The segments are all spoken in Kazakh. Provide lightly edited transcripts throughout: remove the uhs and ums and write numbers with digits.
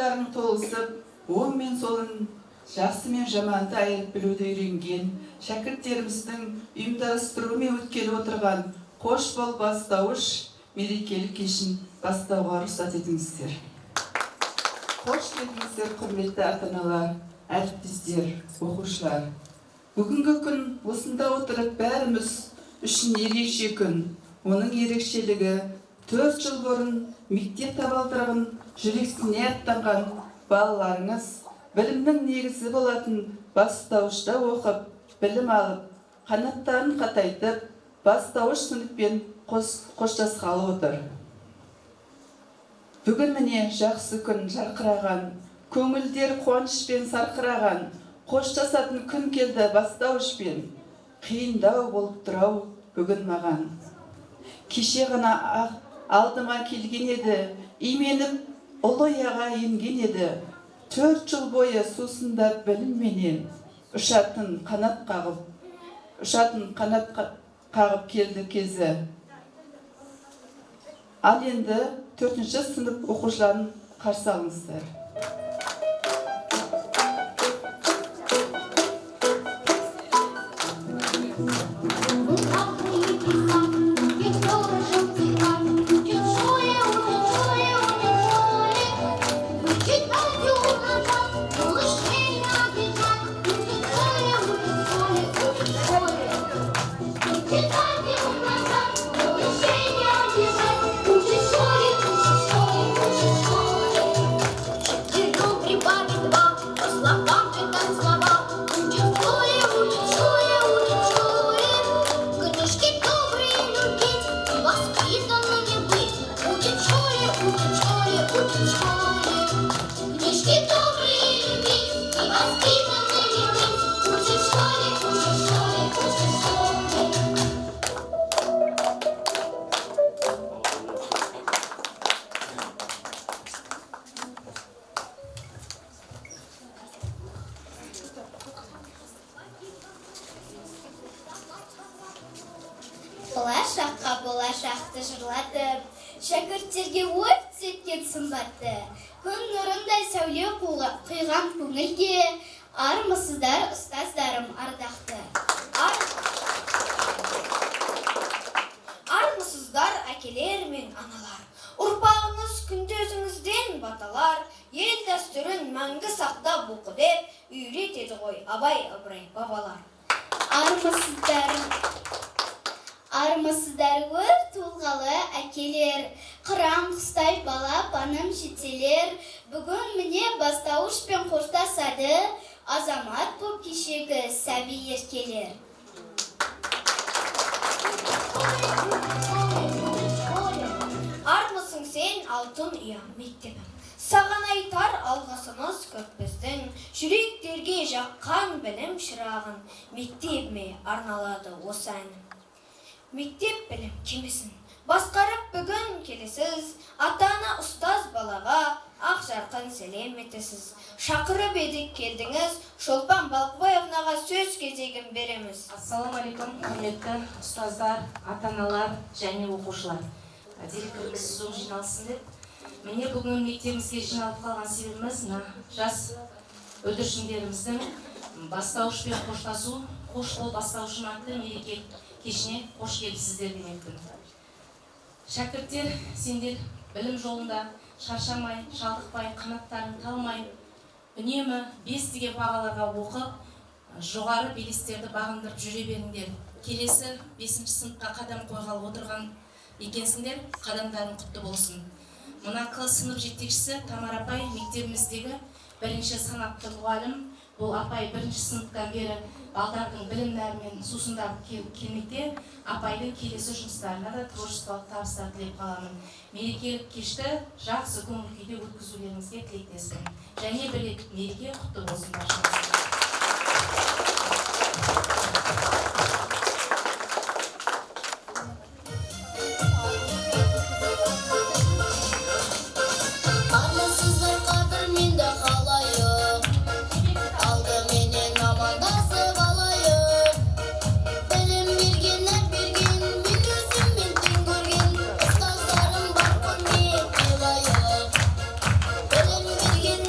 ойларын толысып, оң мен солын, жақсы мен жаманды айырып білуді үйренген шәкірттеріміздің ұйымдастыруымен өткелі отырған қош бол бастауыш мерекелік кешін бастауға рұқсат етіңіздер. Қош келдіңіздер, құрметті ата-аналар, әріптестер, оқушылар. Бүгінгі күн осында отырып бәріміз үшін ерекше күн. Оның ерекшелігі 4 жыл бұрын мектеп табалдырығын жүрексіне аттанған балаларыңыз білімнің негізі болатын бастауышта оқып, білім алып, қанаттарын қатайтып, бастауыш сыныппен қоштасқалы отыр. Бүгін міне жақсы күн жарқыраған, көңілдер қуанышпен сарқыраған, қоштасатын күн келді бастауышпен. Қиындау болып тұрау бүгін маған. Кеше ғана алдыма келген еді, именіп ұлы ұяға енген еді. 4 жыл бойы сусындап білімменен ұшатын қанат қағып келді кезі. Ал енді 4-ші сынып оқушыларын қарсы алыңыздар. Болашақты жырлатып, шәкірттерге өрт еткен сымбатты, күн нұрындай сәуле құйған көңілге, армысыздар, ұстаздарым ардақты. Армысыздар, әкелер мен аналар. Ұрпағыңыз күнде өзіңізден баталар, ел дәстүрін мәңгі сақтап оқы деп үйретеді ғой Абай, Ыбырай бабалар. Армысыздар өр тұлғалы әкелер, қыран құстай бала паным жетелер. Бүгін міне бастауышпен қоштасады, азамат боп кешегі сәби еркелер. Армысың сен алтын ұя мектебім, саған айтар алғысымыз көп біздің, жүректерге жаққан білім шырағын, мектебіме арналады осы әнім. Мектеп білім кемесін басқарып бүгін келесіз, ата-ана ұстаз балаға ақ жарқын сәлем етесіз. Шақырып едік келдіңіз, Шолпан Балқыбаевнаға сөз кезегін береміз. Ассалаумалейкум, құрметті ұстаздар, ата-аналар және оқушылар. Директорымыз зор жиналсын деп. Міне бүгін мектебімізге жиналып қалған себебіміз жас бүлдіршіндеріміздің бастауышпен қоштасу, қош бол бастауышым атты мереке кешіне қош келіпсіздер демекпін. Шәкірттер, сендер білім жолында шаршамай, шалдықпай, қанаттарын талмай, үнемі 5 деген бағаларға оқып, жоғары белестерді бағындырып жүре беріңдер. Келесі 5-ші сыныпқа қадам қойғалы отырған екенсіңдер, қадамдарың құтты болсын. Мына класс сынып жетекшісі Тамара апай мектебіміздегі 1-ші санатты мұғалім. Бұл апай 1-ші сыныптан бері балдардың білім нәрімен сусындап келмекте, апайдың келесі жұмыстарына да творчествалық табыстар тілеп қаламын. Мерекелік кешті жақсы көңіл күйде өткізулеріңізге тілектеспін. Және бір мереке құтты болсын баршаңызға. Begin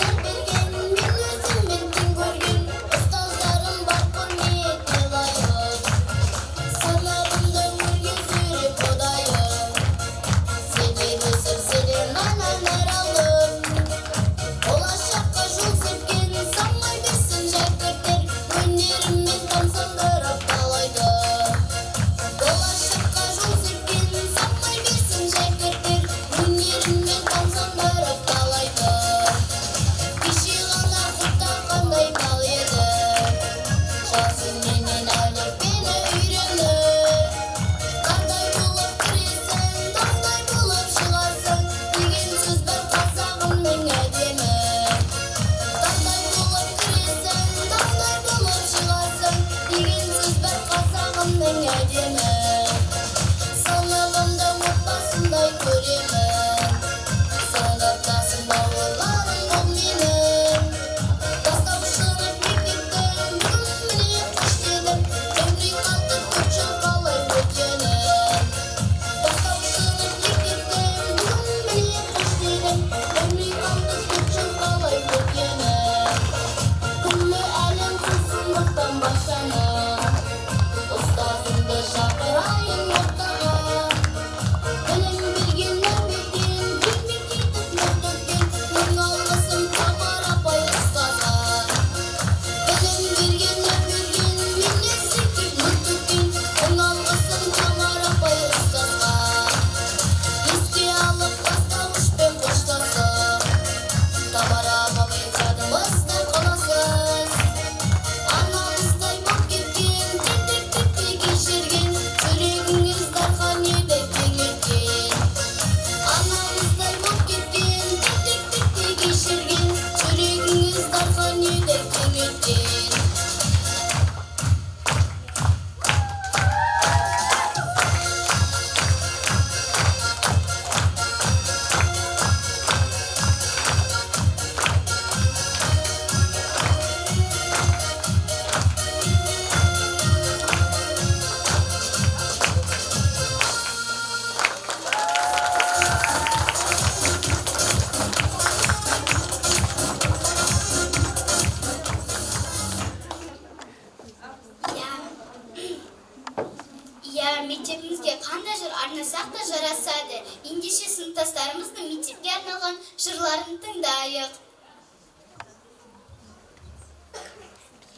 атамыздың мектепке арналған жырларын тыңдайық.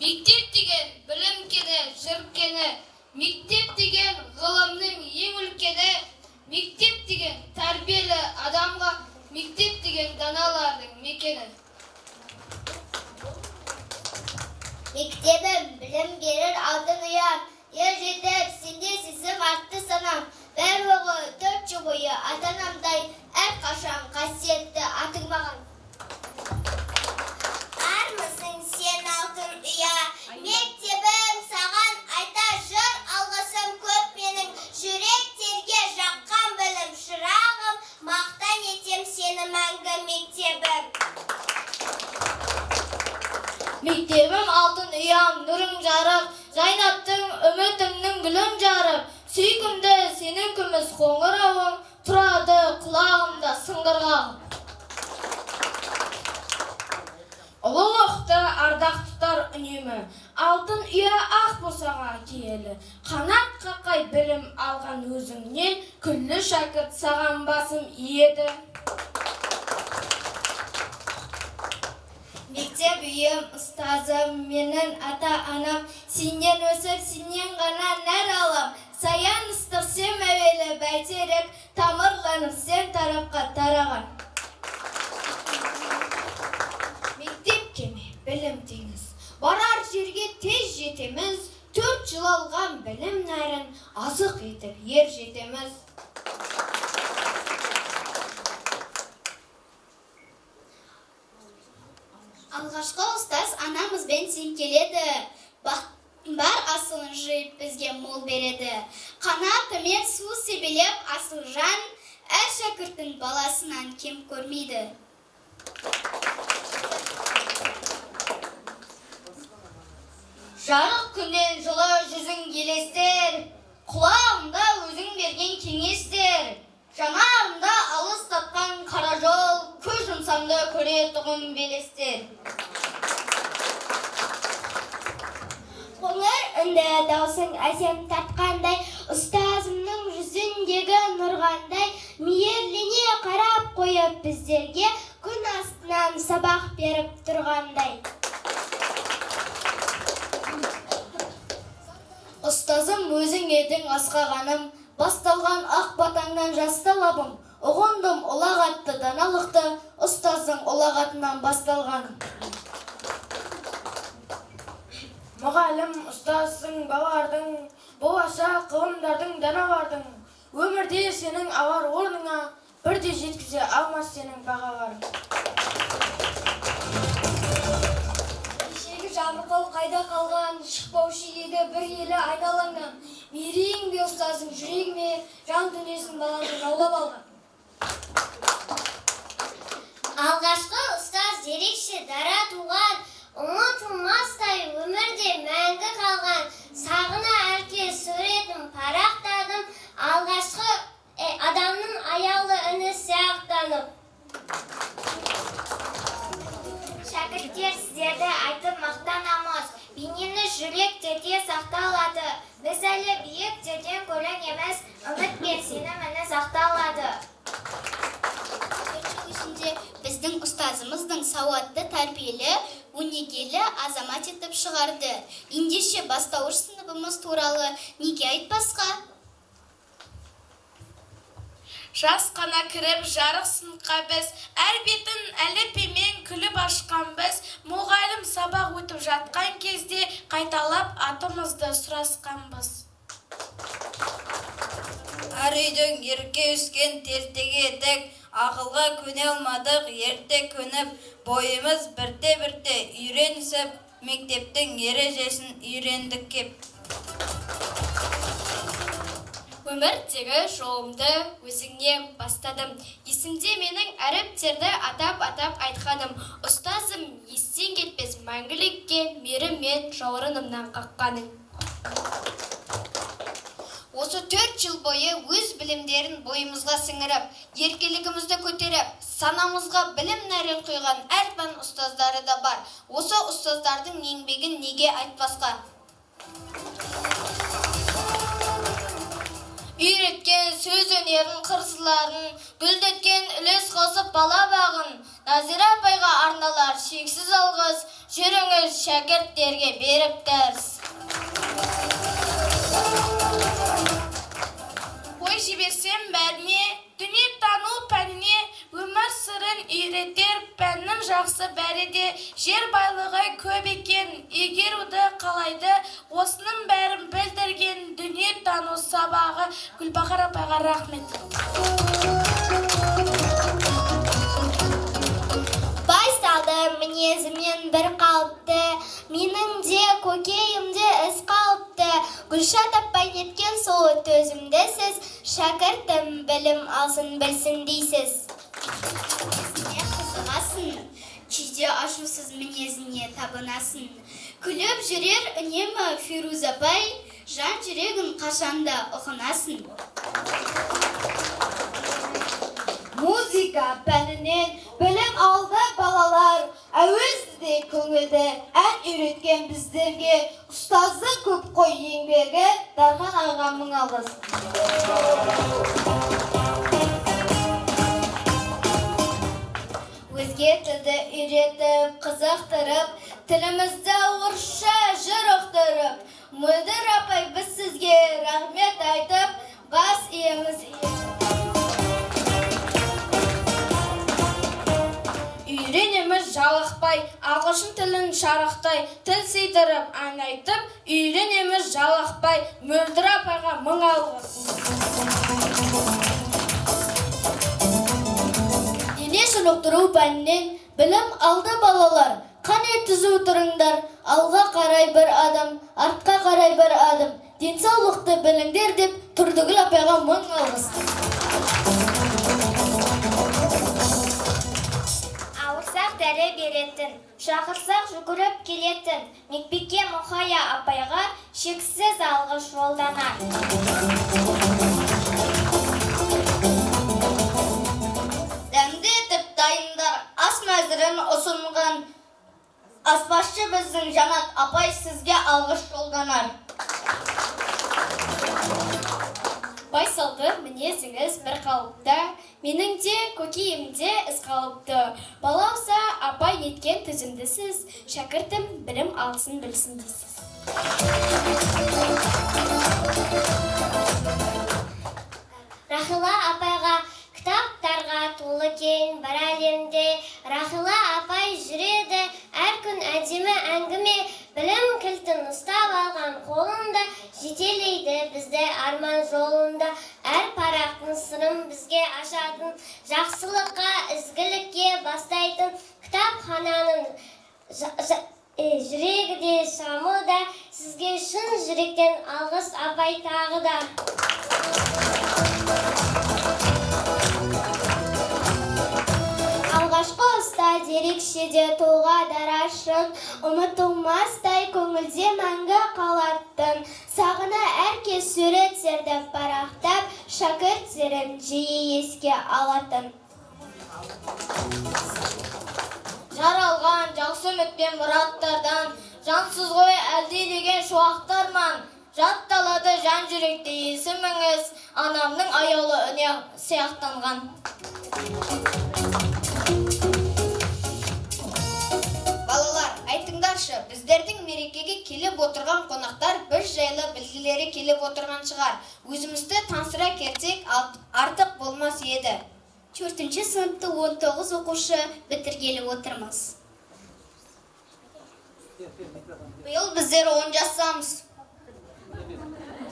Мектеп деген білім кені, жыр кені, мектеп деген ғылымның ең үлкені, мектеп деген тәрбиелі адамға, мектеп деген даналардың мекені. Мектебім білім берер алтын ұям, ер жетіп, сенде сезім артты санам. Барлығы 4 жыл бойы ата-анамдай әрқашан қасиетті атың маған. Армысың сен алтын ұя, мектебім саған айта жыр алғысым көп менің. Жүректерге жаққан білім шырағым, мақтан етем сені мәңгі мектебім. Мектебім алтын ұям, нұрың жарық, жайнаттың үмітімнің гүлін жарып. Сүйкімді сенің күміс қоңырауың, тұрады құлағымда сыңғырғағым. Ұлылықты ардақ тұтар үнемі, алтын ұя ақ босаға киелі. Қанат қақай білім алған өзіңнен, күллі шәкірт саған басым иеді. Мектеп үйім, ұстазым, менің ата-анам, сенен өсіп, сенен ғана нәр алам. Саян ыстық сен мәуелі бәйтерек, тамырланып сен тарапқа тараған. Мектеп кеме, білім теңіз, барар жерге тез жетеміз, 4 жыл алған білім нәрін азық етіп ер жетеміз. Алғашқы ұстаз анамызбен сен келеді, бар асылын жиып бізге мол береді. Қанатымен су себелеп асыл жан, әр шәкірттің баласынан кем көрмейді. Жарық күннен жылы жүзің елестер, құлағымда өзің берген кеңестер. Жанарымда алыс тапқан қара жол, көз жұмсамды көретұғым белестер. Қоңыр үнді даусың әсем тартқандай, ұстазымның жүзіндегі нұрғандай, мейірлене қарап қойып біздерге күн астынан сабақ беріп тұрғандай. Ұстазым өзің едің асқағаным, басталған ақ батаңнан жасты лабым, ұғындым ұлағатты даналықты, ұстаздың ұлағатынан басталғаным. Мұғалім, ұстазың, балардың, болашақ ғылымдардың даналардың, өмірде сенің алар орныңа бірде жеткізе алмас сенің бағаларың. Кешегі жабырқау қайда қалған, шықпаушы еді бір елі айналаңнан. Мерейің бе ұстазың жүрегіме, жан дүниесін баланы жаулап алған. Алғашқы ұстаз ерекше дара туған, ұмытылмастай өмірде мәңгі қалған. Сағына әркез суретін парақтадым, алғашқы адамның аяулы үні сияқтанып. Шәкірттер сіздерді айтып мақтанамыз, бейнені жүректерде сақталады. Біз әлі биіктерден көрін емес, үмітпен сеніміні сақталады. Біздің ұстазымыздың сауатты, тәрбиелі, өнегелі азамат етіп шығарды. Ендеше бастауыш сыныбымыз туралы неге айтпасқа? Жас қана кіріп жарық сыныпқа біз, әр бетін әліппемен күліп ашқан біз, мұғалім сабақ өтіп жатқан кезде қайталап атымызды сұрасқанбыз. Әр үйдің ерке өскен тертеге едік, ақылға көне алмадық, ерте көніп, бойымыз бірте-бірте үйренісіп, мектептің ережесін үйрендік кеп. Өмірдегі жолымды өзіңнен бастадым. Есімде менің әріптерді атап айтқаным. Ұстазым естен кетпес мәңгілікке мерімен жауырынымнан қаққаның. Осы 4 жыл бойы өз білімдерін бойымызға сіңіріп, еркелігімізді көтеріп, санамызға білім нәрін құйған әрбір ұстаздары да бар. Осы ұстаздардың еңбегін неге айтпасқа? үйреткен сөз өнерін, қырсыларын, гүлдеткен үлес қосып бала бағын. Назира апайға арналар шексіз алғыс, жүріңіз шәкірттерге беріп дәріс. Ой жіберсем бәріне, дүние тану пәніне, өмір сырын үйретер пәннің жақсы бәрі де. Жер байлығы көп екен, игеруді қалайды, осының бәрін білдірген дүние тану сабағы. Гүлбахар апайға рахмет. Байсалды мінезімен бір қалыпты, менің де көкейімде іс қалыпты. Гүлшат апай неткен сол төзімді сіз, шәкіртім білім алсын білсін дейсіз. Өзіне қызығасын, күйде ашусыз мінезіне табынасын. Күліп жүрер үнемі Фируз апай, жан жүрегін қашанда ұқынасын. Музыка пәнінен білім алды балалар, әуезді көңілді ән үйреткен біздерге, ұстаздың көп қой еңбегі, Дархан ағаға мың алғыс. Өзге тілді үйретіп, қызықтырып, тілімізді орысша жыр ұқтырып, Мөлдір апай біз сізге рахмет айтып, бас иеміз. Үйренеміз жалықпай, ағылшын тілін шарақтай, тіл сейдіріп, ән айтып, үйренеміз жалықпай, Мөлдір апайға мың алғыс. Дене шынықтыру пәнінен білім алды балалар, қане түзу тұрыңдар, алға қарай бір адым, артқа қарай бір адым, денсаулықты біліңдер деп Тұрдыгүл апайға мың алғыс. Ауырсақ дәрі беретін, шақырсақ жүгіріп келетін, Мекбеке Мұхая апайға шексіз алғыс жолданар. Дәмді етіп дайындар, ас мәзірін ұсынған, аспазшы біздің Жанат апай сізге алғыс жолданар. Байсалды мінезіңіз бір қалыпты, менің де көкейімде іс қалыпты. Балауса апай неткен түзімдісіз, шәкіртім білім алсын білсін дейсіз. Рахила апайға кітаптарға толы кең бір әлемде, Рахила апай жүреді әр күн әдемі әңгіме, білім кілтін ұстап алған қолында, жетелейді бізді арман жолында. Әр парақтың сырын бізге ашатын, жақсылыққа, ізгілікке бастайтын, кітапхананың жүрегі де шамы да, сізге шын жүректен алғыс апай тағы да. Алғашқы ұста дерекшеде толға дарашын, ұмытылмастай көңілде мәңгі қалаттын. Сағына әркез суреттерді парақтап, шәкірттерін жиі еске алатын. Жаралған жақсы үмітпен мұраттардан, жансыз ғой әлде деген шуақтарман. Жатталады жан жүректе есіміңіз, анамның аяулы үне сияқтанған. Балалар, айтыңдаршы, біздердің мерекеге келіп отырған қонақтар бір жайлы білгілері келіп отырған шығар. Өзімізді тансыра керсек артық болмас еді. 4-ші сыныпты 19 оқушы бітіргелі отырмыз. Биыл біздер 10 жасамыз.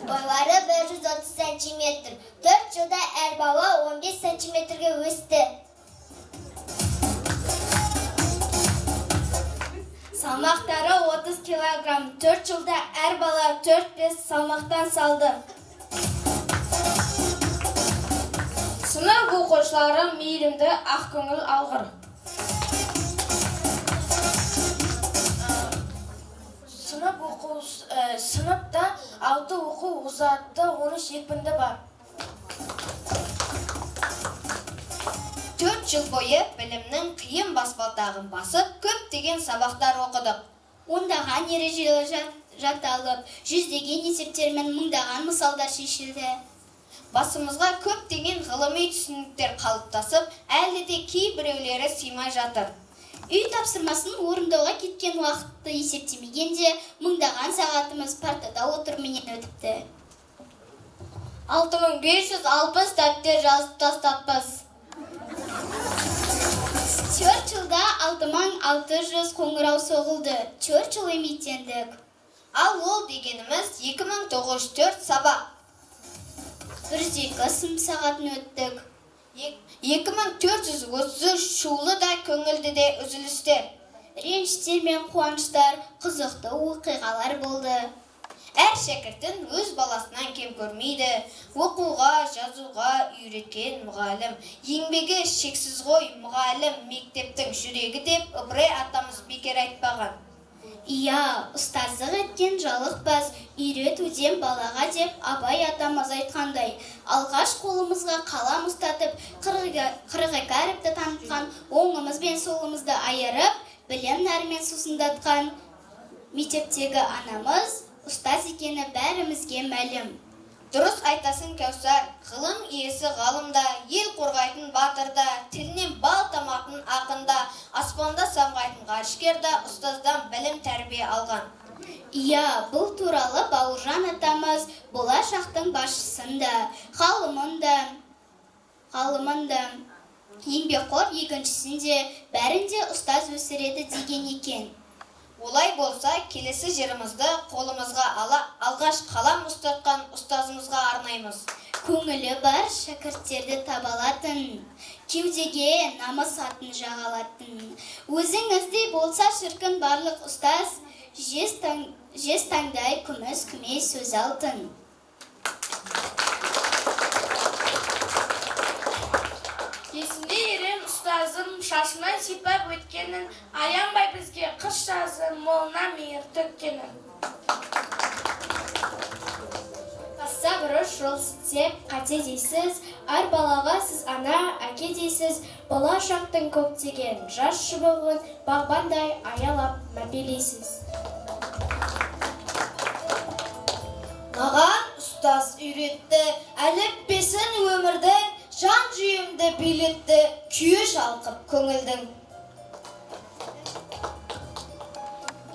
Бойлары 130 сантиметр. 4 жылда әр бала 15 сантиметрге өсті. Салмақтары 30 килограмм. 4 жылда әр бала 4-5 салмақтан салды. Сынып оқушылары мейірімді, ақкөңіл алғыр. Сыныпта 6 оқу ұзатты, 13 екпінді бар. 4 жыл бойы білімнің қиын баспалтағын басып, көптеген сабақтар оқыдық. Ондаған ережелер жатталып, жүздеген есептер мен мыңдаған мысалдар шешілді. Басымызға көптеген ғылыми түсініктер қалыптасып, әлі де кейбіреулері сыймай жатыр. Үй тапсырмасын орындауға кеткен уақытты есептемегенде, мыңдаған сағатымыз партада отыруменен өтіпті. 6560 дәптер жазып тастаппыз. Чорчилда 6600 қоңырау соғылды. Чорчил емейтендік. Ал ол дегеніміз 2904 сабақ. 102 сын сағатын өттік. 2433 шулы да көңілді де үзілістер. Реніштер мен қуаныштар, қызықты оқиғалар болды. Әр шәкірттің өз баласынан кем көрмейді. Оқуға, жазуға үйреткен мұғалім. Еңбегі шексіз ғой мұғалім, мектептің жүрегі деп Ыбырай атамыз бекер айтпаған. Иә, ұстаздық еткен жалықпас, үйретуден балаға деп Абай атамыз айтқандай. Алғаш қолымызға қалам ұстатып, қырық әріпті танытқан, оңымыз бен солымызды айырып, білім нәрімен сусындатқан мектептегі анамыз ұстаз екені бәрімізге мәлім. Дұрыс айтасын Кәусар, ғылым иесі ғалымда, ел қорғайтын батырда, тілінен бал таматын ақында, аспанда самғайтын ғарышкерда ұстаздан білім тәрбие алған. Иә, бұл туралы Бауыржан атамыз болашақтың басшысында, ғалымында, еңбекқор екіншісінде, бәрінде ұстаз өсіреді деген екен. Олай болса, келесі жерімізді қолымызға алғаш қалам ұстатқан ұстазымызға арнаймыз. Көңілі бар шәкірттерді табалатын, кеудеге намыс атын жағалатын. Өзіңіздей болса шіркін барлық ұстаз, жез таңдай күміс күмей сөз алтын. Есімде ерен ұстазым шашынан сипап өткенін, аянбай бізге қыс жазы молына мейір төккенін. Басса бұрыш жол сілтеп, қате дейсіз, ар балаға сіз ана, әке дейсіз, болашақтың көптеген жас шыбығын бағбандай аялап мәпелейсіз. Маған ұстаз үйретті, әліппесін өмірдің, жан жүйемді билетті, күйі шалқып көңілдің.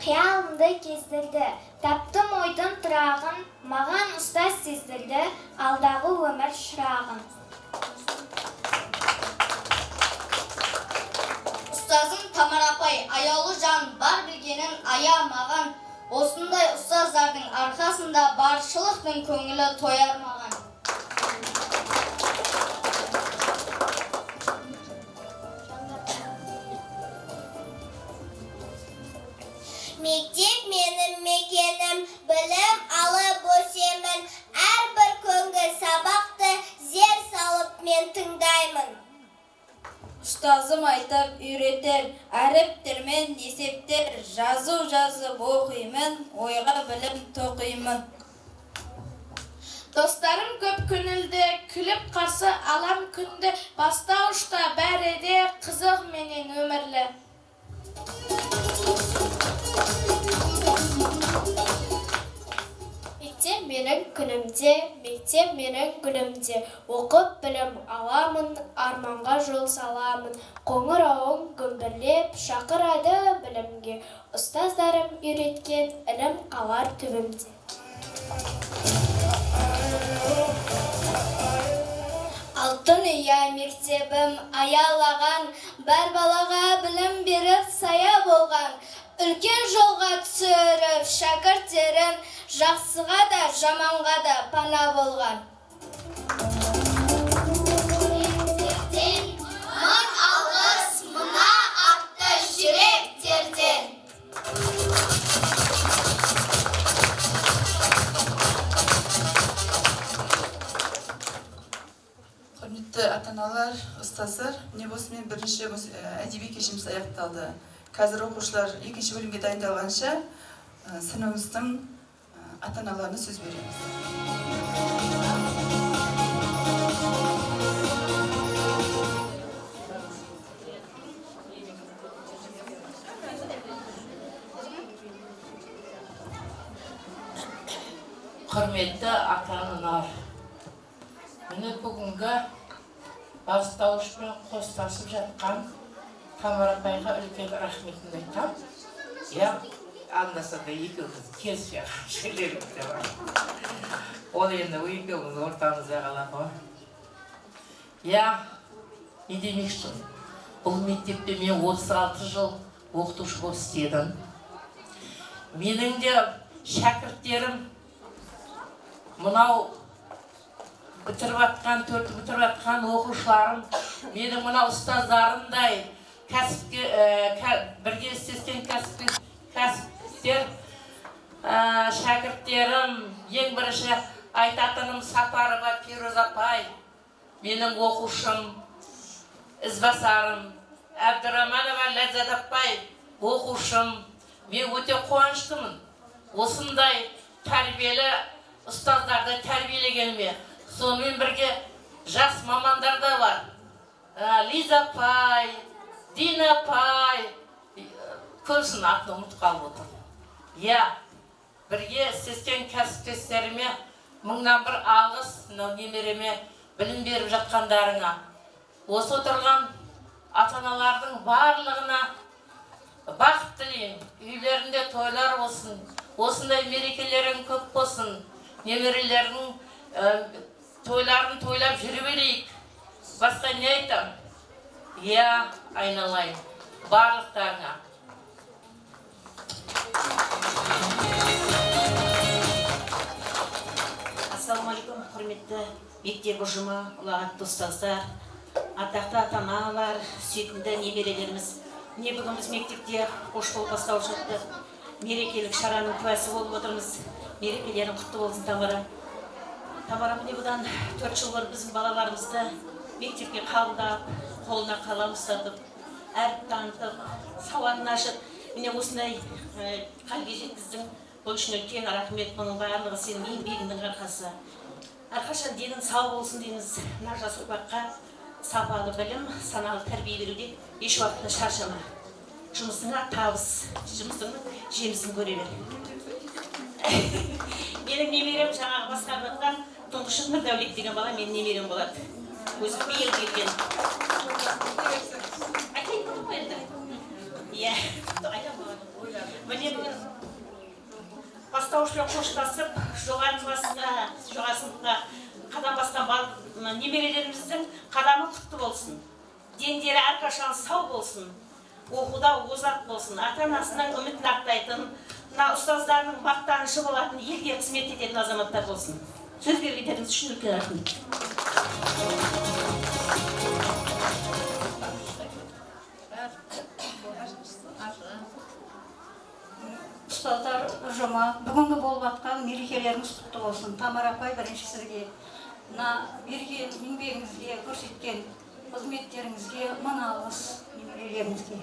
Қиялымды кездірді, таптым ойдың тұрағын, маған ұстаз сездірді, алдағы өмір шырағын. Ұстазым Тамар апай, аяулы жан бар білгенін аямаған, осындай ұстаздардың арқасында баршылықтың көңілі тояр маған. Мектеп менің мекенім, білім алып өсемін, әрбір күнгі сабақты зер салып мен тыңдаймын. Ұстазым айтып үйретер, әріптер мен есептер, жазу жазып оқимын, ойға білім тоқимын. Достарым көп көңілді, күліп қарсы алам күнді, бастауышта бәрі де қызық менен өмірлі. Мектеп менің күнімде, мектеп менің гүлімде, оқып білім аламын, арманға жол саламын. Қоңырауын гүмбірлеп, шақырады білімге, ұстаздарым үйреткен ілім қалар түбімде. Алтын ұя мектебім аялаған, бар балаға білім беріп сая болған. Үлкен жолға түсіріп шәкірттерін, жақсыға да жаманға да пана болған. Мектептен мың алғыс мына атты жүректерден. Құрметті ата-аналар, ұстаздар, не болсымен бірінші әдеби кешіміз аяқталды. Қазір оқушылар екінші бөлімге дайындалғанша сыныбымыздың ата-аналарына сөз береміз. Құрметті ата-аналар, Міне бүгінгі бастауышпен қостасып жатқан Тамара апайға үлкен рахметімді айтам. Андаса да екеуміз келіспей жерлеріміз де бар. Ол енді екеуміз ортамызда қалады ғой. Не демекші? Бұл мектепте мен 36 жыл оқытушы болып істедім. Менің де шәкірттерім мынау бітіріп атқан оқушыларым, менің мынау ұстаздарымдай бірге істескен кәсіпкер шәкірттерім, ең бірінші айтатыным Сапарова Фируза апай, менің оқушым, ізбасарым, Әбдіраманова Ләззат апай, оқушым, мен өте қуаныштымын. Осындай тәрбиелі ұстаздарды тәрбиелегеніме. Сонымен бірге жас мамандар да бар. Лиза апай, Дина апай, көбісінің атын ұмытып қалып отыр. Бірге істескен кәсіптестеріме мыңнан бір алғыс, немереме білім беріп жатқандарыңа. Осы отырған ата-аналардың барлығына бақыт тілеймін. Үйлерінде тойлар болсын, осындай мерекелерің көп болсын, немерелердің тойларын тойлап жүре берейік. Басқа не айтам? Айналайын, барлықтарыңа. Ассалаумалейкум, құрметті мектеп ұжымы, ұлағатты ұстаздар, атақты ата-аналар, сүйкімді немерелеріміз. Міне бүгін біз мектепте қош болып басталып жатты. Мерекелік шараның куәсі болып отырмыз. Мерекелерің құтты болсын, Тамара. Тамара, міне бұдан 4 жыл бұрын біздің балаларымызды мектепке қабылдап, қолына қалам ұстатып, әріп танытып, сауатын ашып, міне осындай халге жеткіздің. Бұл үшін үлкен рахмет, мұның барлығы сенің еңбегіңнің арқасы. Әрқашан денің сау болсын дейміз. Мына жас ұрпаққа сапалы білім, саналы тәрбие беруде еш уақытта шаршама. Жұмысыңа табыс, жұмысыңның жемісін көре бер. Менің немерем жаңағы басқармақтан тұңғышы Нұрдәулет деген бала менің немерем болады. Өзі биыл келген. Айтайын ба енді? Айтам болады. Міне бүгін бастауышпен қоштасып, жоғары сыныпқа қадам басқан немерелеріміздің қадамы құтты болсын. Дендері әрқашан сау болсын. Оқуда озат болсын. Ата-анасының үмітін ақтайтын, ұстаздарының мақтанышы болатын, елге қызмет ететін азаматтар болсын. Сөз бергендеріңіз үшін үлкен рахмет. Ұстаздар ұжымы, бүгінгі болып атқан мерекелеріңіз құтты болсын. Тамара апай, бірінші сізге, берген еңбегіңізге, көрсеткен қызметтеріңізге, мың алғыс немерелеріңізге.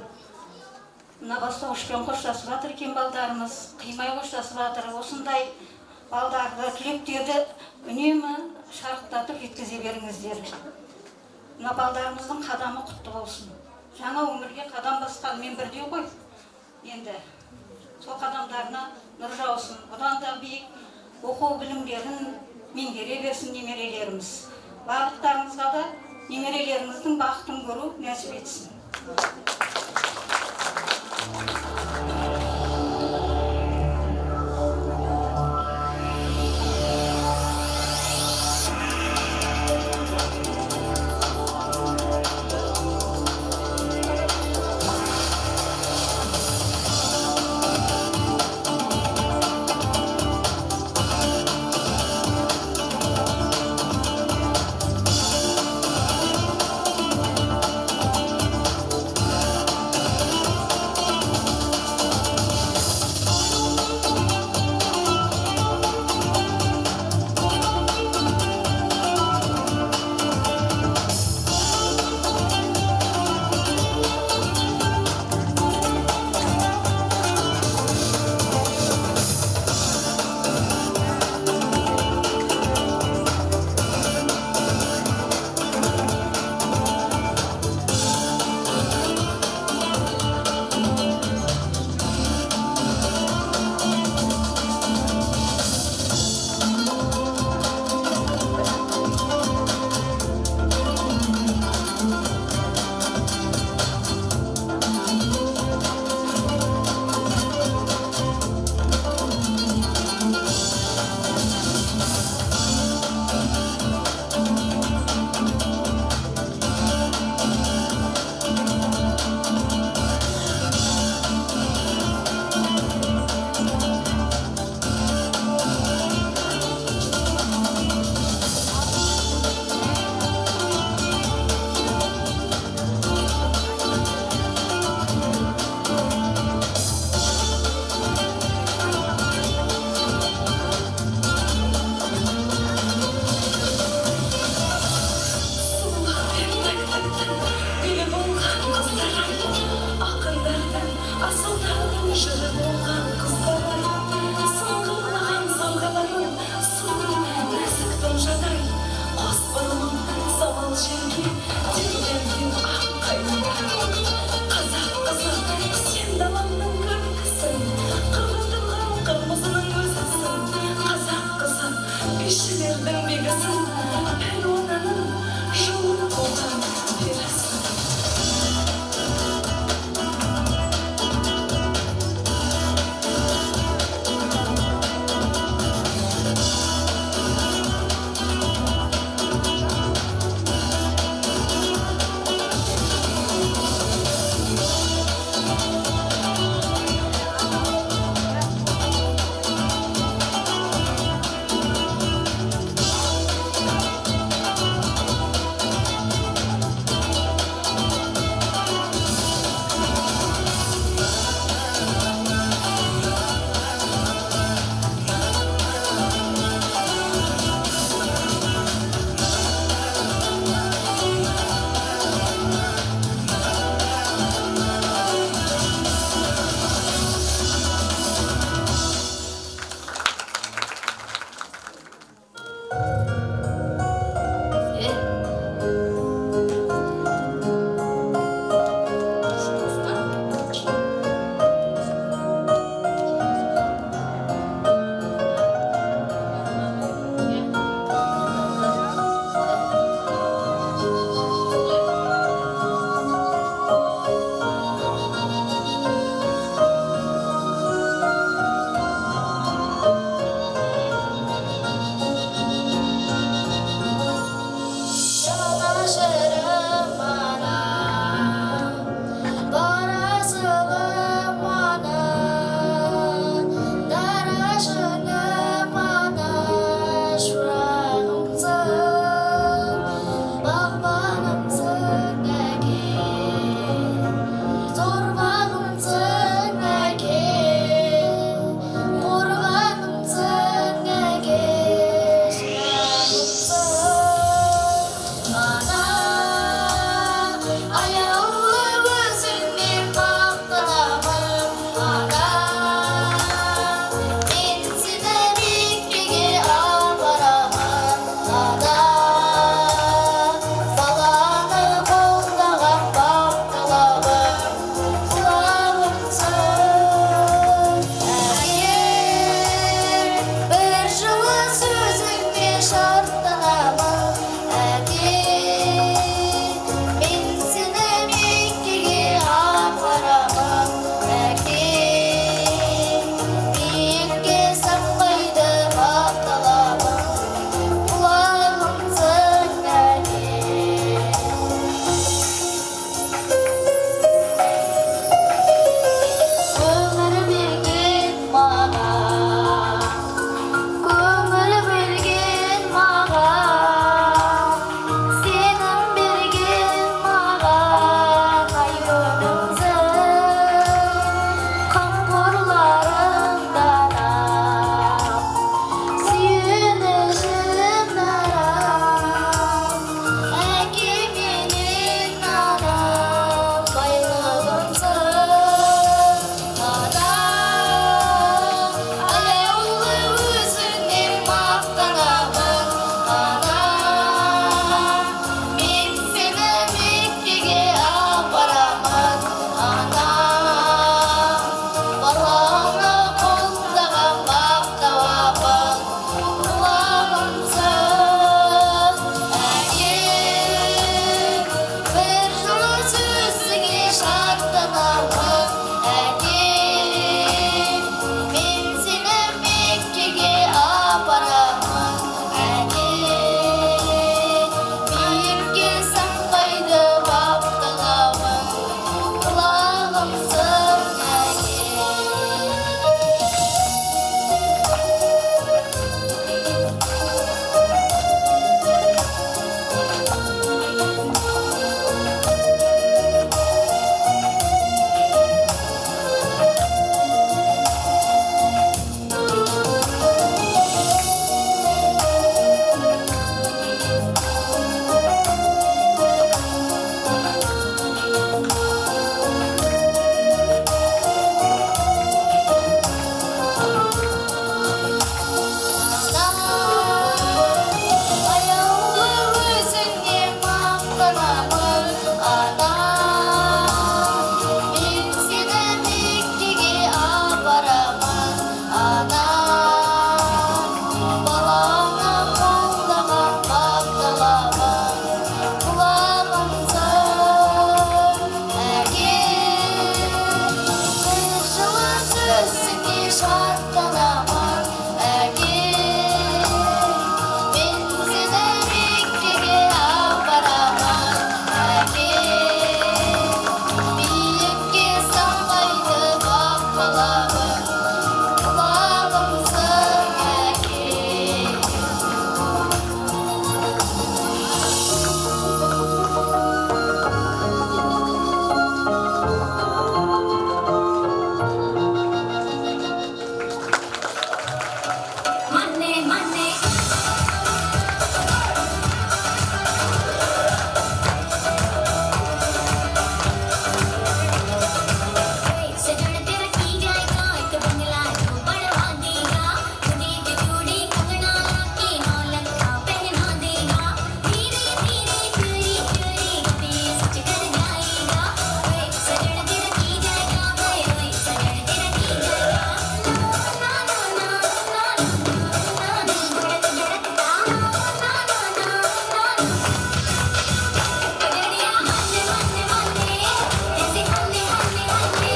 Бастауышпен қоштасып жатыр екен балдарымыз, қимай қоштасып жатыр. Осындай балдарды, түлектерді үнемі шарықтатып жеткізе беріңіздер. Балдарымыздың қадамы құтты болсын. Жаңа өмірге қадам басқан мен бірдеу ғой. Енді сол қадамдарына нұр жаусын. Бұдан да биік оқу білімдерін меңгере берсін немерелеріміз. Барлықтарыңызға да немерелеріңіздің бақытын көру нәсіп етсін. Қазағым жыры болған қызғалай, сыңғырлаған самғаларым, сұлу нәзіктің жадай, қос бұрымым самал желге тербелген ақ қайыңдар. Қазақ қызы, сен даламның көркісің, қыбытылған қырмызының өзісің. Қазақ қызы, бишілердің бегісің, пәлуананың жолын болған берісің. шаттанамын әке мен сені меккеге апарамын әке биікке самғайды бақ балағым құлағымсың әке Money, money. सजन तेरा की जाएगा एक बंगला जो बनवा देगा खुदी की जोड़ी कंगना लाके 9 लाख का पहना देगा धीरे धीरे चोरी चोरी कभी सच कर जाएगा सजन तेरा की जाएगा सजन तेरा की जाएगा ना ना ना ना ना धड़क धड़कता ना ना ना ना कजरिया हन्ने हन्ने हन्ने ऐसे हन्ने हन्ने हन्ने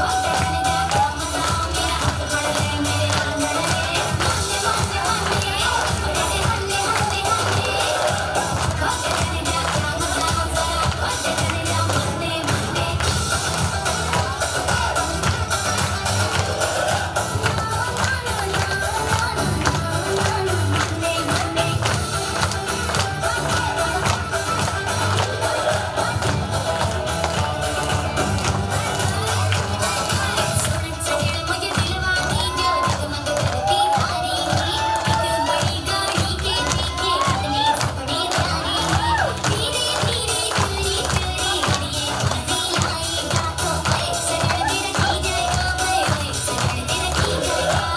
बहुत करने जाता मजा मेरा हाथ पड़ ले मेरे आंगन में हन्ने हन्ने हन्ने ऐसे हन्ने हन्ने हन्ने बहुत करने जाता मजा जरा बहुत करने जा मन्ने मन्ने सोनन सजन मुझे दिलवानी जो जगमग करती थारी एक बड़ी गाड़ी के पीछे कितनी सपने प्यारी धीरे धीरे चोरी चोरी घड़िए मजी आएगा तो सजन तेरा की जाएगा सजन तेरा की जाएगा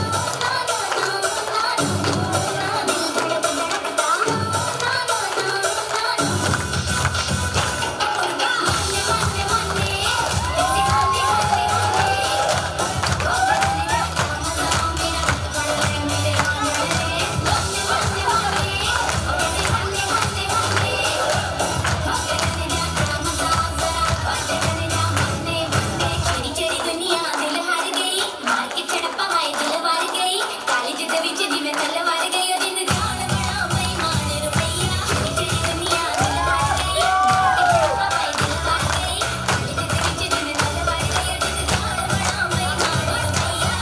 ना ना ना ना दिल धड़क धड़कता ना ना ना ना हन्ने हन्ने हन्ने ऐसे हन्ने हन्ने हन्ने बहुत करने जाता मजा मेरा हाथ पड़ ले मेरे आंगन में हन्ने हन्ने हन्ने ऐसे हन्ने हन्ने हन्ने बहुत करने जाता मजा जरा बहुत करने जा मन्ने मन्ने चोरी चोरी दुनिया दिल हार गई मार के छड़पा हाय दिल वार गई काली जिद विच जिवें तलवार गई ओ दिन जान बड़ा बेईमान रुपैया चोरी चोरी दुनिया दिल हार गई मार के छड़पा हाय दिल वार गई काली जिद विच जिवें तलवार गई ओ दिन जान बड़ा बेईमान रुपैया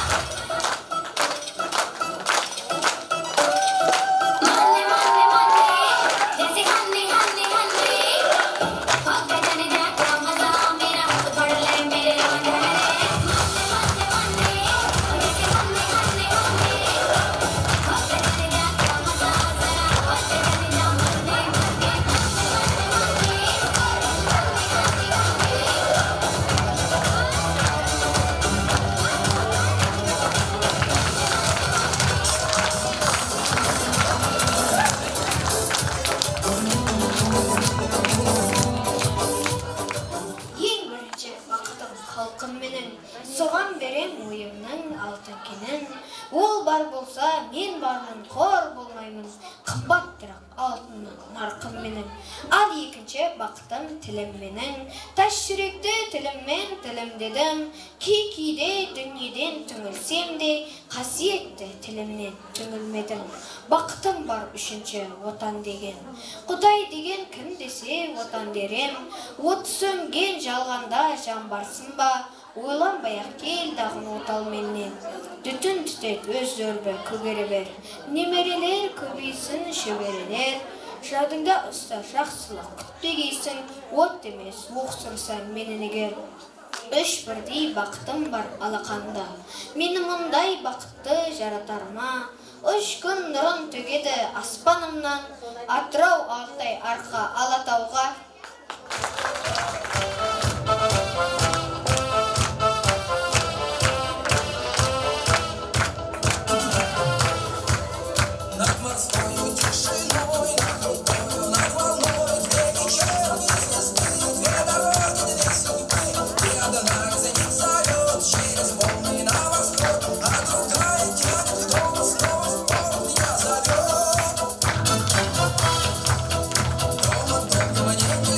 मन्ने मन्ने मन्ने जैसे हन्ने हन्ने हन्ने बहुत करने जाता मजा मेरा हाथ पड़ ले मेरे आंगन में मन्ने मन्ने मन्ने जैसे हन्ने हन्ने हन्ने बहुत करने जाता मजा जरा बहुत करने जा मन्ने मन्ने ең бірінші бақытым халқым менің соған берем ойымның алтын кенін ол бар болса мен бармын қор болмаймын қымбаттырақ алтынның нарқым менің ал екінші бақытым тілім менің тас жүректі тіліммен тілімдедім кейде дүниеден түңілсем де қасиетті тілімнен түңілмедім бақытым бар үшінші отан деген құдай деген кім десе отан дерем от сөнген жалғанда жан барсың ба ойланбай-ақ кел дағын отал менен түтін түтет өз өрбі көгере бер немерелер көбейсін шөберелер жадыңда ұста жақсылық күтпегейсің от емес оқсырсаң менен егер үш бірдей бақытым бар алақанда мені мұндай бақытты жаратарыма үш күн нұрын төгеді аспанымнан Атырау Алтай арқа Алатауға Дома, дома, не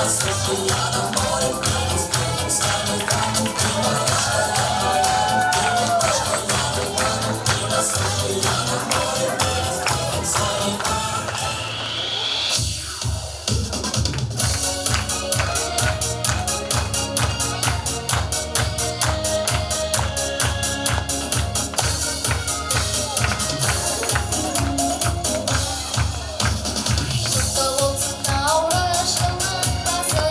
Құтты болсын наурыз жылдың басы,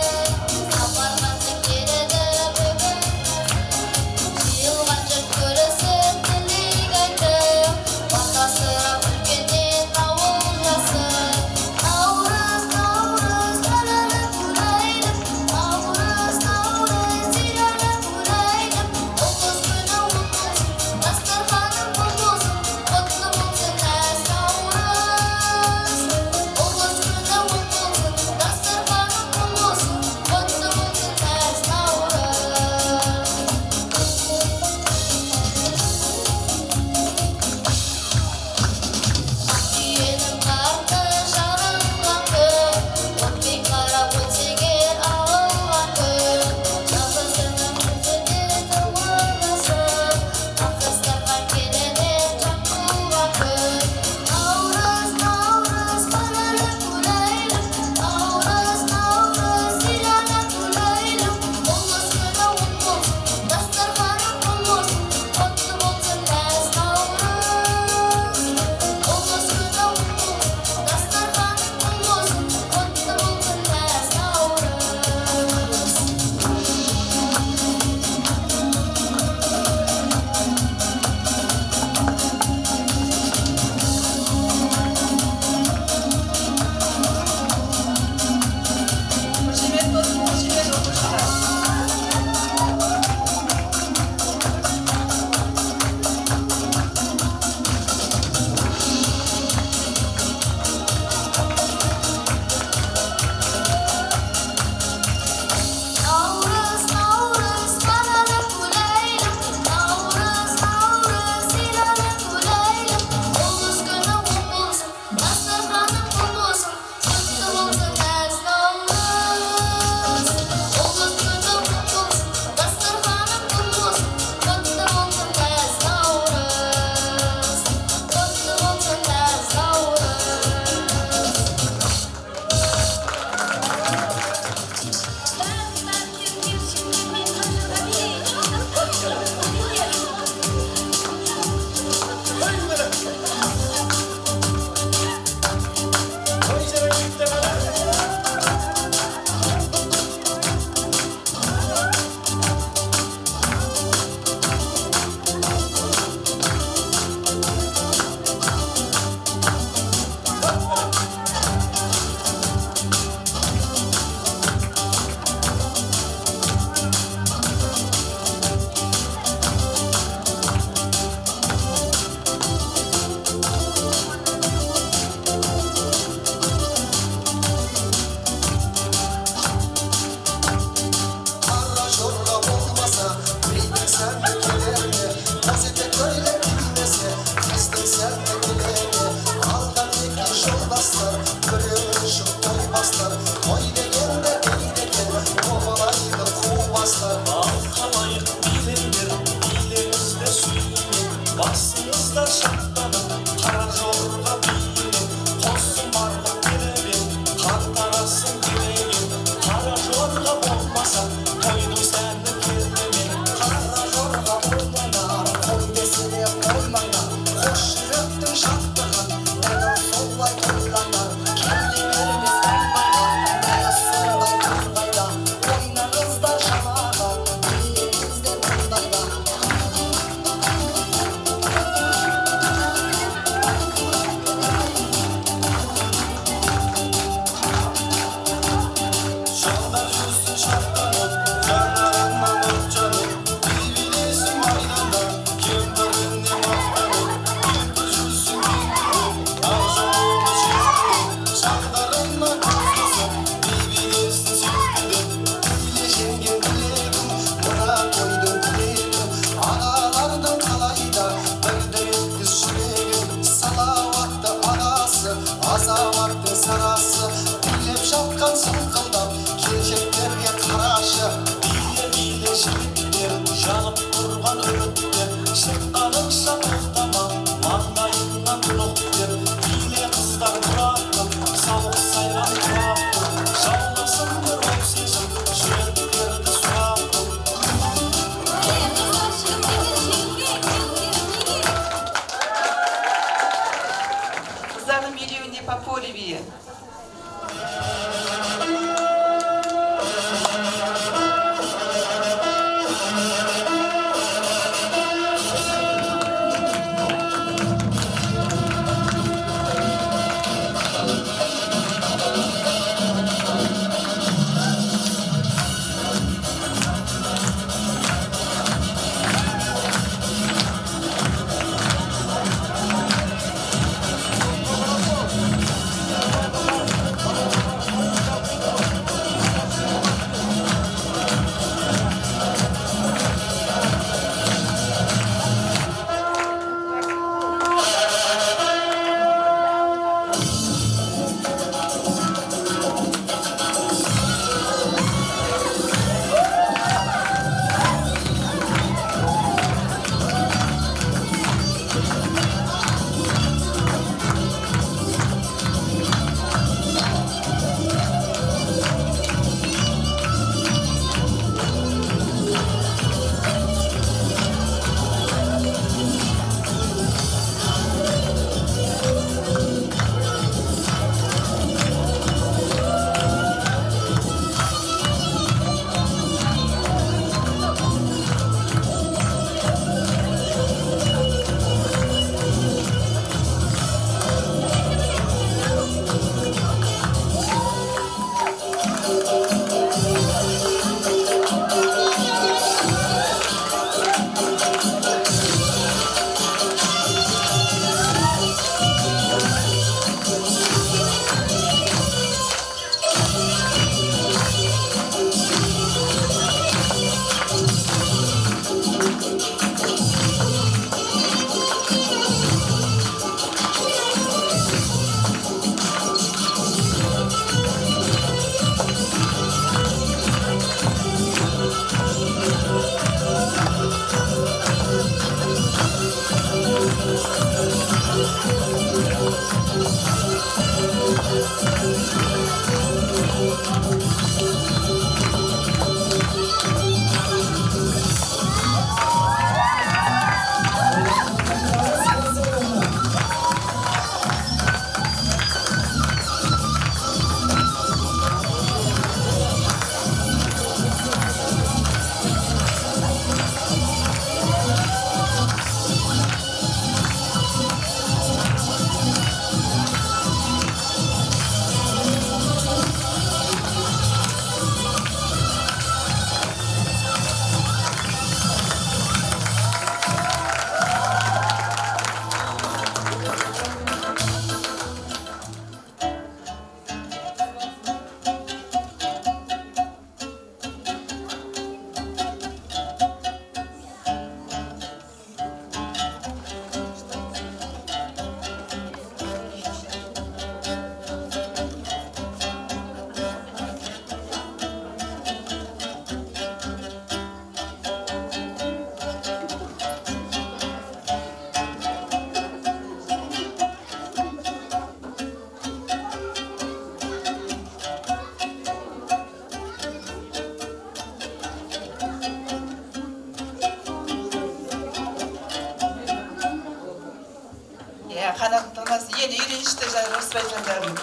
жараспай жандарым.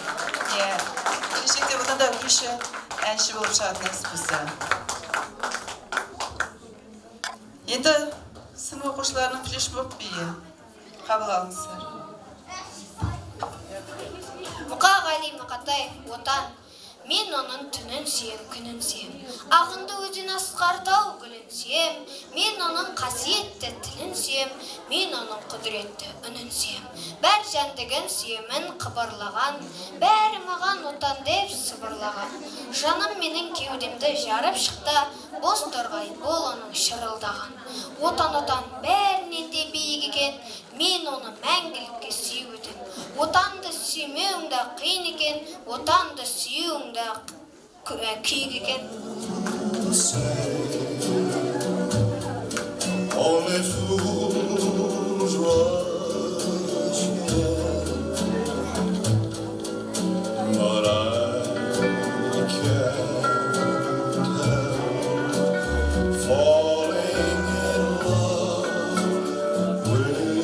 Келешекте бұдан да үлгіші әнші болып шығатын насып болса. Енді сынып оқушыларының флешмоб биі қабыл алыңыздар. Мұқағали Мақатаев отан, мен оның түнін сүйем, күнін сүйем. Ағынды өзен асқар тау гүлін сүйем, мен оның қасиетті тілін сүйем, мен оның құдіретті үнін сүйем. Бәр жәндігін сүйемін қыбырлаған, бәрі маған отан деп сыбырлаған. Жаным менің кеудемді жарып шықты, бос торғай бол оның шырылдаған. Отан бәрінен де биік екен, мен оны мәңгілікке сүйіп өтем. Отанды сүймеуің де қиын екен, отанды сүюің де күйік екен. Only fools rush in, but I can't help falling in love with you.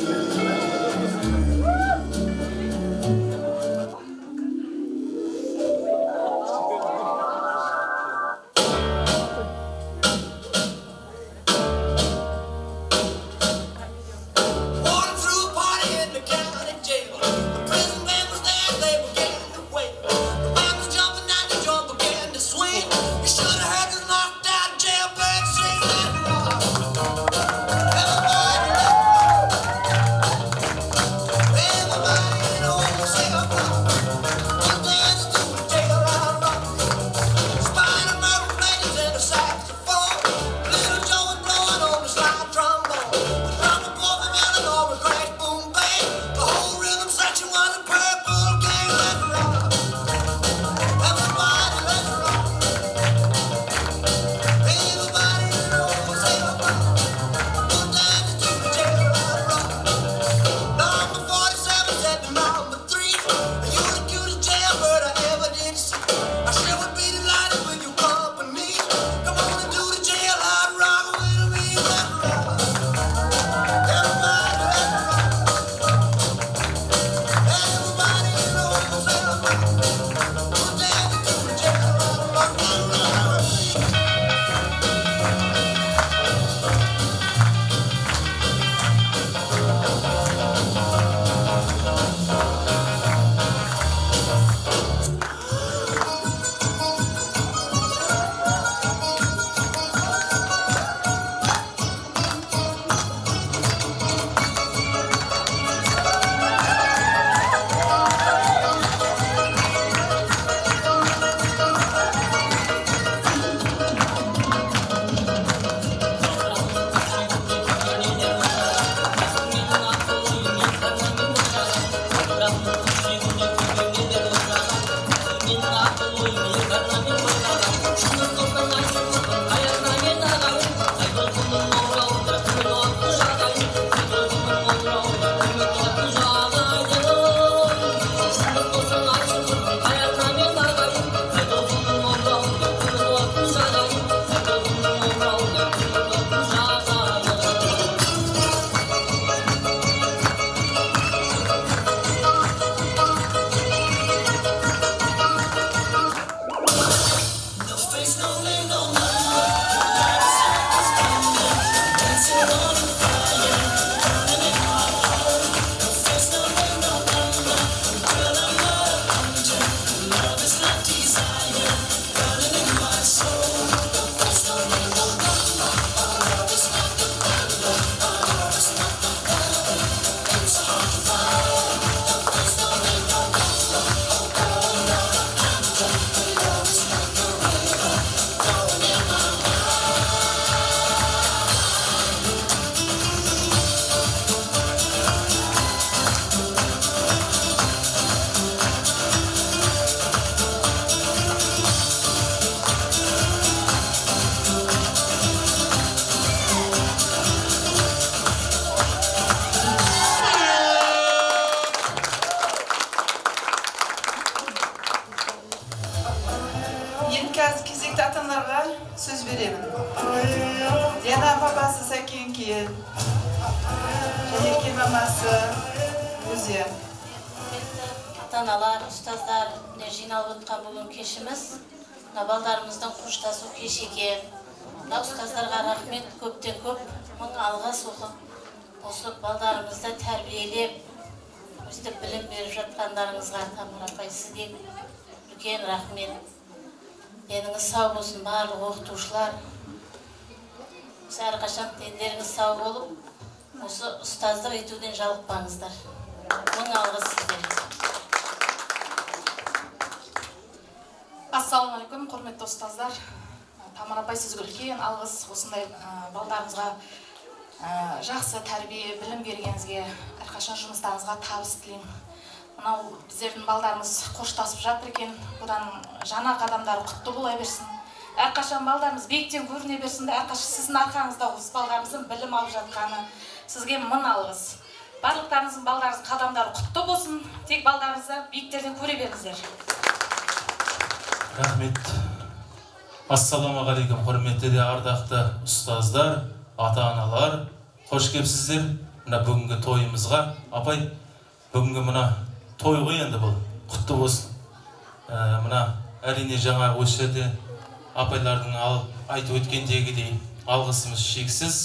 söz verelim. Yana babası Sakin Kiel, Şehirki maması Güzel. ата-аналар, ұстаздар, міне жиналып отқан бүгін кешіміз, мына балдарымыздың қоштасу кеші екен. Мына ұстаздарға рахмет, көптен көп мың алғыс оқып, осы балдарымызды тәрбиелеп, өстіп білім беріп жатқандарыңызға Тамара апай сізге үлкен рахмет. Деніңіз сау болсын барлық оқытушылар. Осы әрқашан дендеріңіз сау болып, осы ұстаздық етуден жалықпаңыздар. Мың алғыс сіздерге. Ассалаумағалейкум, құрметті ұстаздар. Тамара апай сізге үлкен алғыс, осындай балдарымызға жақсы тәрбие, білім бергеніңізге, әрқашан жұмыстарыңызға табыс тілеймін. Мынау біздердің балдарымыз қоштасып жатыр екен, бұдан жаңа қадамдары құтты бола берсін. Әрқашан балдарымыз биіктен көріне берсін, әрқашан сіздің арқаңызда осы балдарымыздың білім алып жатқаны сізге мың алғыс. Барлықтарыңыздың балдарыңыздың қадамдары құтты болсын, тек балдарыңызды биіктерден көре беріңіздер. Рахмет. Ассалаумағалейкум, құрметті де ардақты ұстаздар, ата-аналар, қош келіпсіздер мына бүгінгі тойымызға. Апай, бүгінгі мына той ғой енді бұл, құтты болсын. Мына әрине жаңа осы жерде апайлардың айтып өткендегідей алғысымыз шексіз.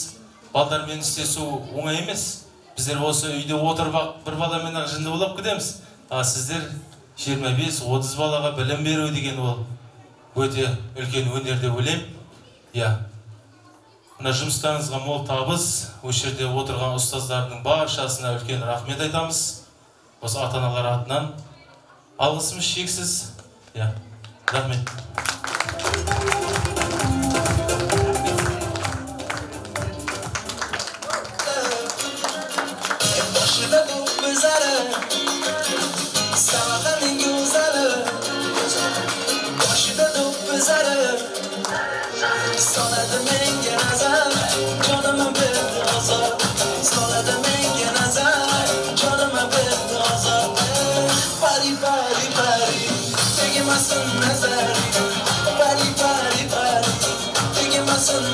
Балдармен істесу оңай емес. Біздер осы үйде отырып бір баламен жынды болып кетеміз. Сіздер 25-30 балаға білім беру деген ол өте үлкен өнер деп ойлаймын. Мына жұмыстарыңызға мол табыс. Осы жерде отырған ұстаздардың баршасына үлкен рахмет айтамыз. Осы ата-аналар атынан алғысымыз шексіз. Рахмет.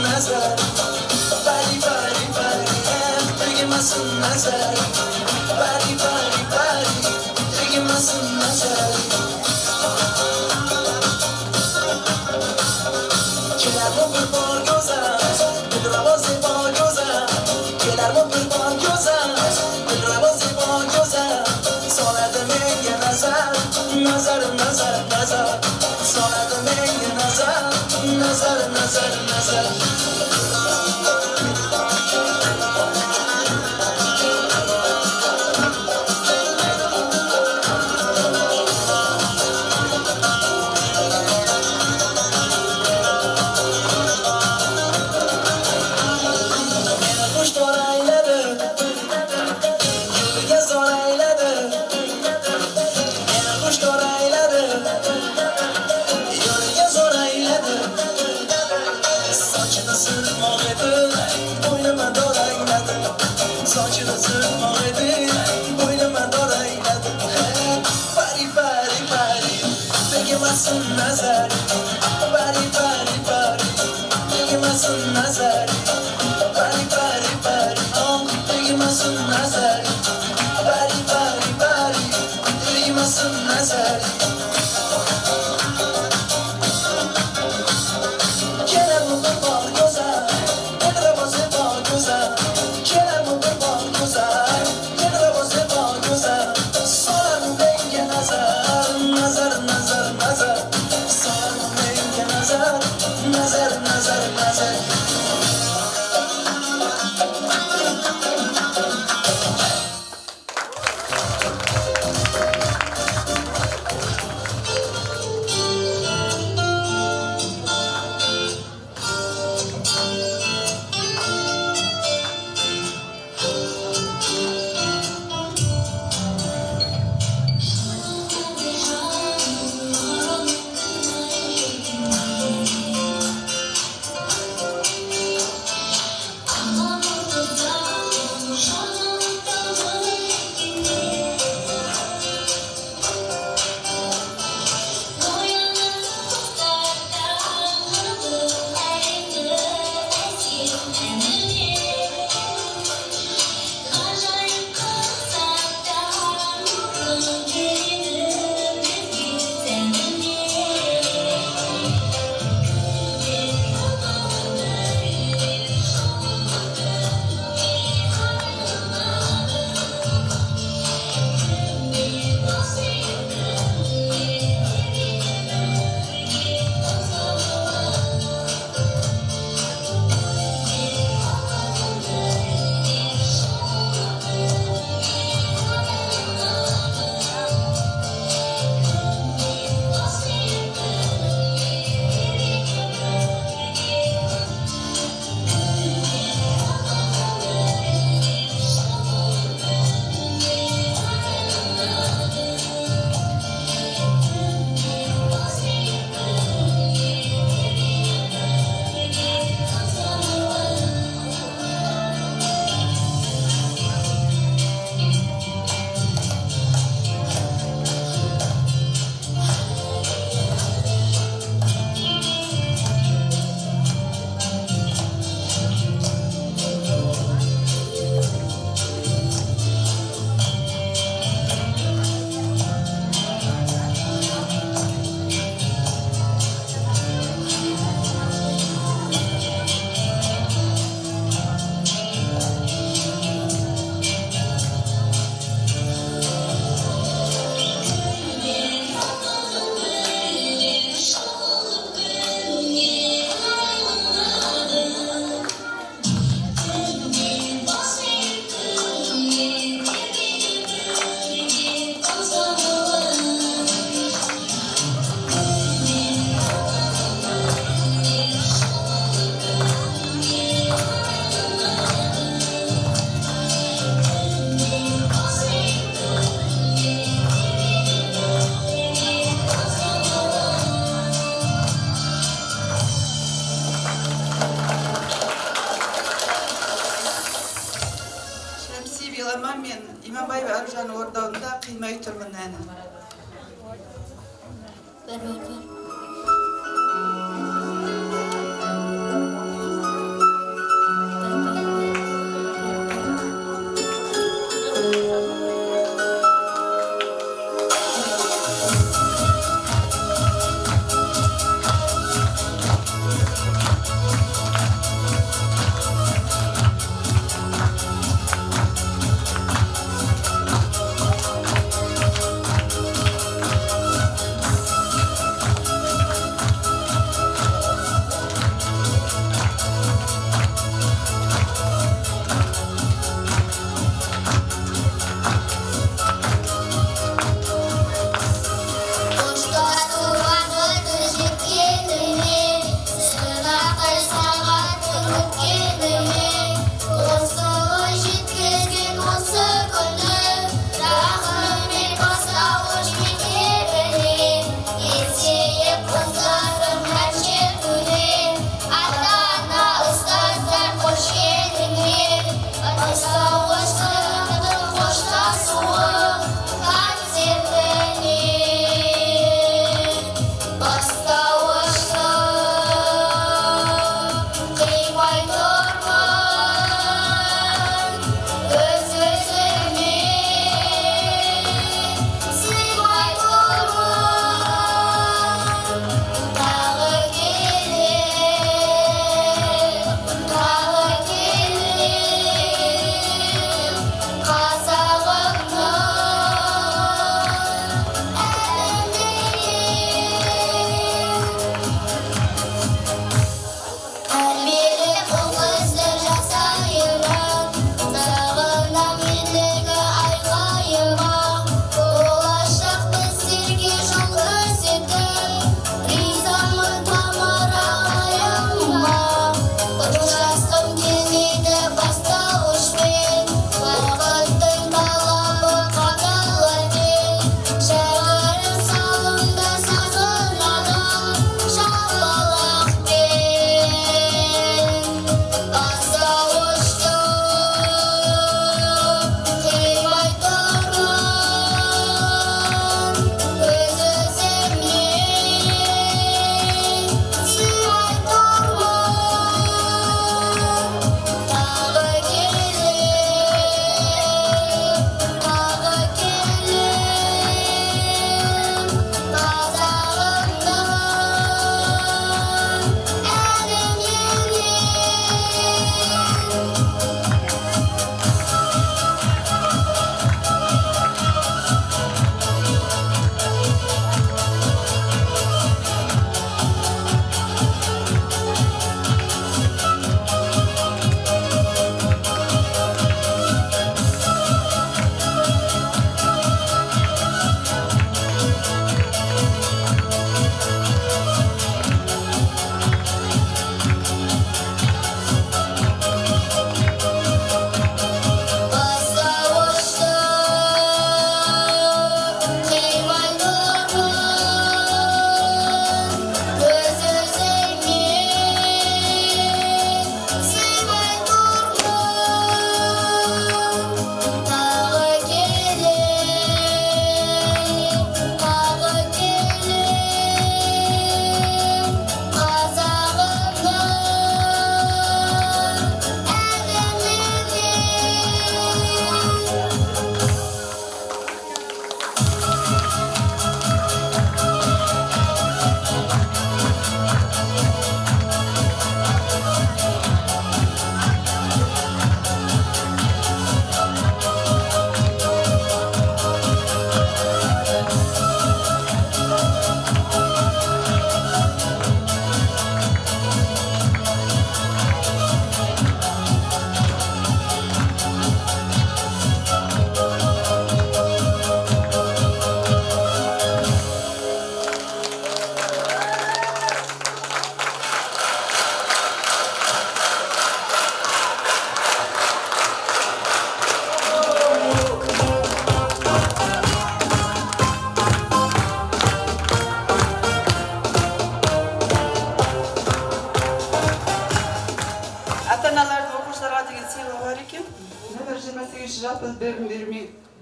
Nazar Атамбаева Аружан орындауында қимай тұрмын әні.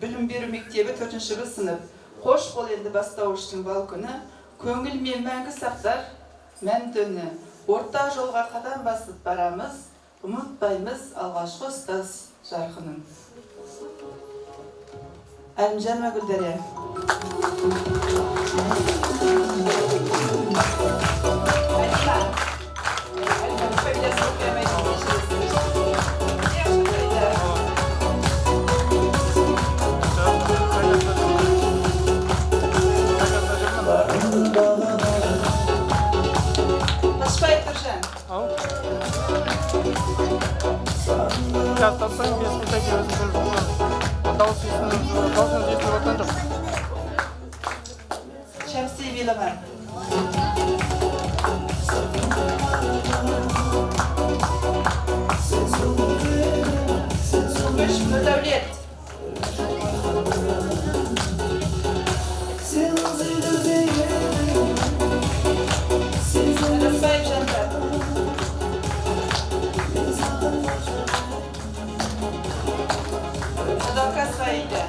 білім беру мектебі 4-ші сынып. Қош бол енді бастауыштың бал күні, көңіл мен мәңгі сақтар мән төні. Орта жолға қадам басып барамыз, ұмытпаймыз алғашқы ұстаз жарқынын. Әлімжан Мәгүлдәрия. Şemsi Bilemen. Kuş Müdevlet. Rıfay Cemre. Sadakat Saide.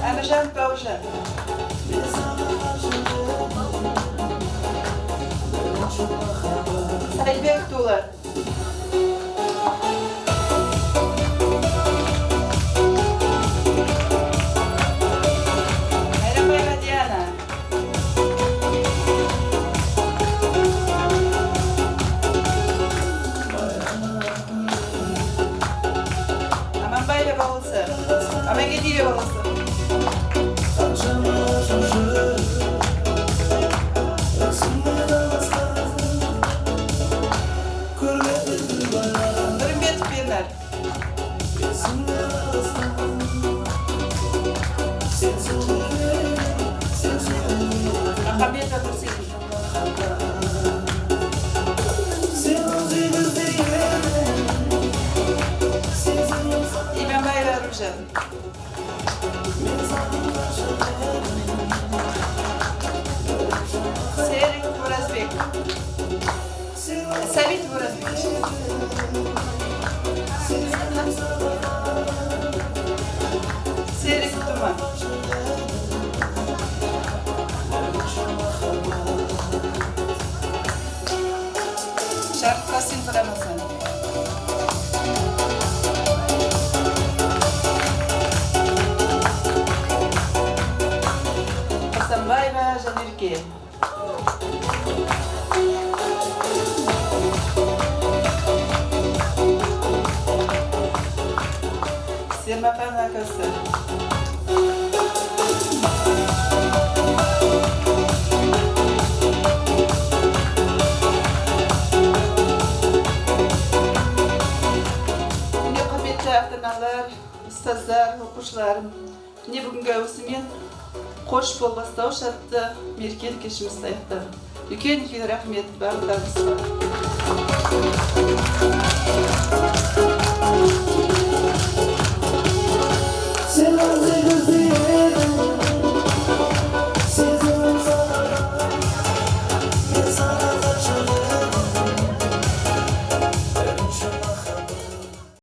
Emircan Pavşan. Saybek Tuğlar. Merhaba Diana. Aman bayla babası. Aman gidiyor babası. Nurmet Penar. Ahmet Atursin. İbrahim Bayra Rujan. Serik Burazbek. Sabit Burazbek. Serik Tuman. Şarkı Kasim Ramazan. Hasanbayeva Janirke. Sermakan Akası. Mine kıymetli ата-аналар, ұстаздар, оқушыларым, міне бүгінгі осымен қош бол бастауыш атты мерекелік кешіміз аяқтады. Үлкен рахмет барлықтарыңызға.